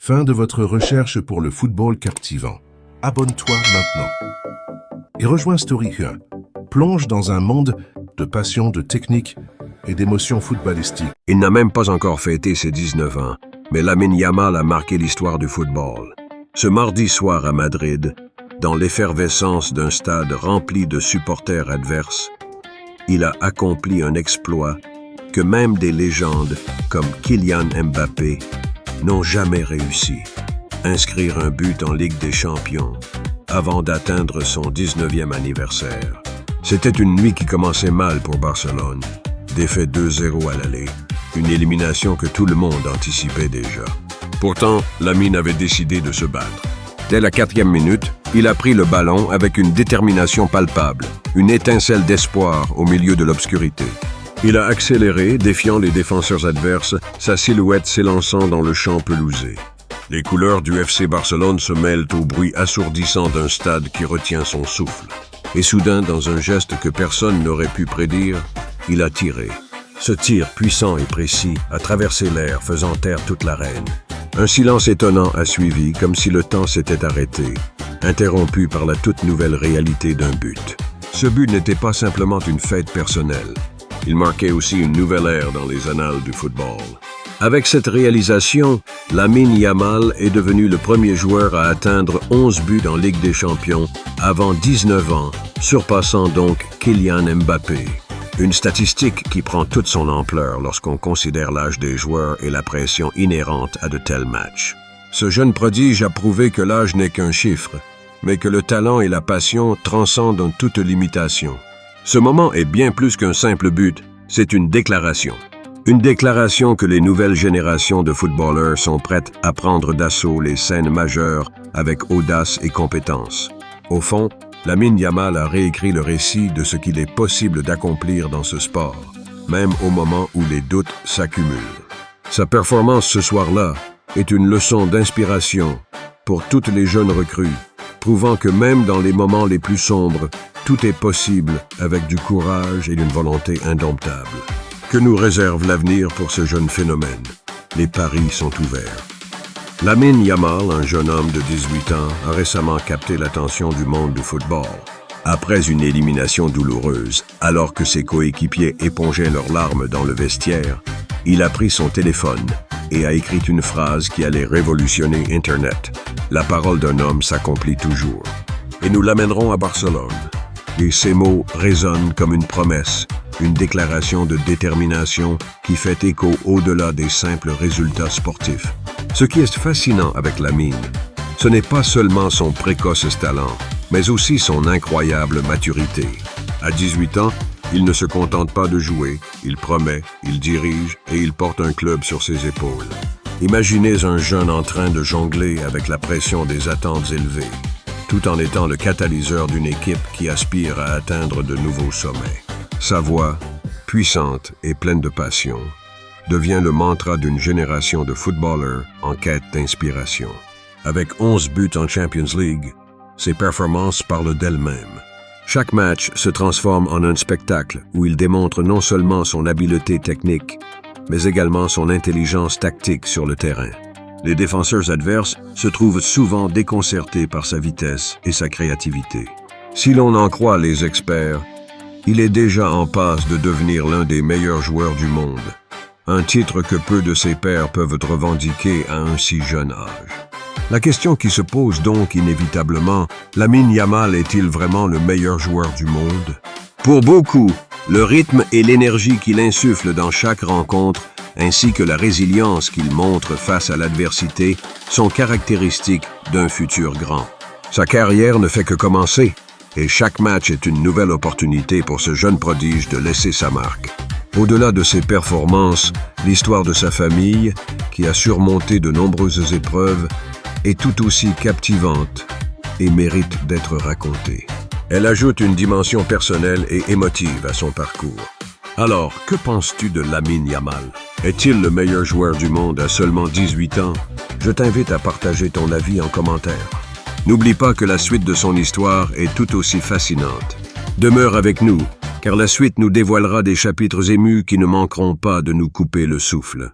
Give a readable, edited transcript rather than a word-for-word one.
Fin de votre recherche pour le football captivant. Abonne-toi maintenant. Et rejoins Story 1. Plonge dans un monde de passion, de technique et d'émotions footballistiques. Il n'a même pas encore fêté ses 19 ans, mais Lamine Yamal a marqué l'histoire du football. Ce mardi soir à Madrid, dans l'effervescence d'un stade rempli de supporters adverses, il a accompli un exploit que même des légendes comme Kylian Mbappé n'ont jamais réussi. Inscrire un but en Ligue des Champions avant d'atteindre son 19e anniversaire. C'était une nuit qui commençait mal pour Barcelone. Défaite 2-0 à l'aller, une élimination que tout le monde anticipait déjà. Pourtant, Lamine avait décidé de se battre. Dès la 4e minute, il a pris le ballon avec une détermination palpable, une étincelle d'espoir au milieu de l'obscurité. Il a accéléré, défiant les défenseurs adverses, sa silhouette s'élançant dans le champ pelousé. Les couleurs du FC Barcelone se mêlent au bruit assourdissant d'un stade qui retient son souffle. Et soudain, dans un geste que personne n'aurait pu prédire, il a tiré. Ce tir puissant et précis a traversé l'air, faisant taire toute l'arène. Un silence étonnant a suivi, comme si le temps s'était arrêté, interrompu par la toute nouvelle réalité d'un but. Ce but n'était pas simplement une fête personnelle. Il marquait aussi une nouvelle ère dans les annales du football. Avec cette réalisation, Lamine Yamal est devenu le premier joueur à atteindre 11 buts en Ligue des Champions avant 19 ans, surpassant donc Kylian Mbappé. Une statistique qui prend toute son ampleur lorsqu'on considère l'âge des joueurs et la pression inhérente à de tels matchs. Ce jeune prodige a prouvé que l'âge n'est qu'un chiffre, mais que le talent et la passion transcendent toute limitation. Ce moment est bien plus qu'un simple but, c'est une déclaration. Une déclaration que les nouvelles générations de footballeurs sont prêtes à prendre d'assaut les scènes majeures avec audace et compétence. Au fond, Lamine Yamal a réécrit le récit de ce qu'il est possible d'accomplir dans ce sport, même au moment où les doutes s'accumulent. Sa performance ce soir-là est une leçon d'inspiration pour toutes les jeunes recrues, prouvant que même dans les moments les plus sombres, tout est possible avec du courage et d'une volonté indomptable. Que nous réserve l'avenir pour ce jeune phénomène? Les paris sont ouverts. Lamine Yamal, un jeune homme de 18 ans, a récemment capté l'attention du monde du football. Après une élimination douloureuse, alors que ses coéquipiers épongeaient leurs larmes dans le vestiaire, il a pris son téléphone et a écrit une phrase qui allait révolutionner Internet. La parole d'un homme s'accomplit toujours. Et nous l'amènerons à Barcelone. Et ces mots résonnent comme une promesse, une déclaration de détermination qui fait écho au-delà des simples résultats sportifs. Ce qui est fascinant avec Lamine, ce n'est pas seulement son précoce talent, mais aussi son incroyable maturité. À 18 ans, il ne se contente pas de jouer, il promet, il dirige et il porte un club sur ses épaules. Imaginez un jeune en train de jongler avec la pression des attentes élevées, tout en étant le catalyseur d'une équipe qui aspire à atteindre de nouveaux sommets. Sa voix, puissante et pleine de passion, devient le mantra d'une génération de footballeurs en quête d'inspiration. Avec 11 buts en Champions League, ses performances parlent d'elles-mêmes. Chaque match se transforme en un spectacle où il démontre non seulement son habileté technique, mais également son intelligence tactique sur le terrain. Les défenseurs adverses se trouvent souvent déconcertés par sa vitesse et sa créativité. Si l'on en croit les experts, il est déjà en passe de devenir l'un des meilleurs joueurs du monde, un titre que peu de ses pairs peuvent revendiquer à un si jeune âge. La question qui se pose donc inévitablement, Lamine Yamal est-il vraiment le meilleur joueur du monde? Pour beaucoup, le rythme et l'énergie qu'il insuffle dans chaque rencontre, ainsi que la résilience qu'il montre face à l'adversité, sont caractéristiques d'un futur grand. Sa carrière ne fait que commencer, et chaque match est une nouvelle opportunité pour ce jeune prodige de laisser sa marque. Au-delà de ses performances, l'histoire de sa famille, qui a surmonté de nombreuses épreuves, est tout aussi captivante et mérite d'être racontée. Elle ajoute une dimension personnelle et émotive à son parcours. Alors, que penses-tu de Lamine Yamal? Est-il le meilleur joueur du monde à seulement 18 ans? Je t'invite à partager ton avis en commentaire. N'oublie pas que la suite de son histoire est tout aussi fascinante. Demeure avec nous, car la suite nous dévoilera des chapitres émus qui ne manqueront pas de nous couper le souffle.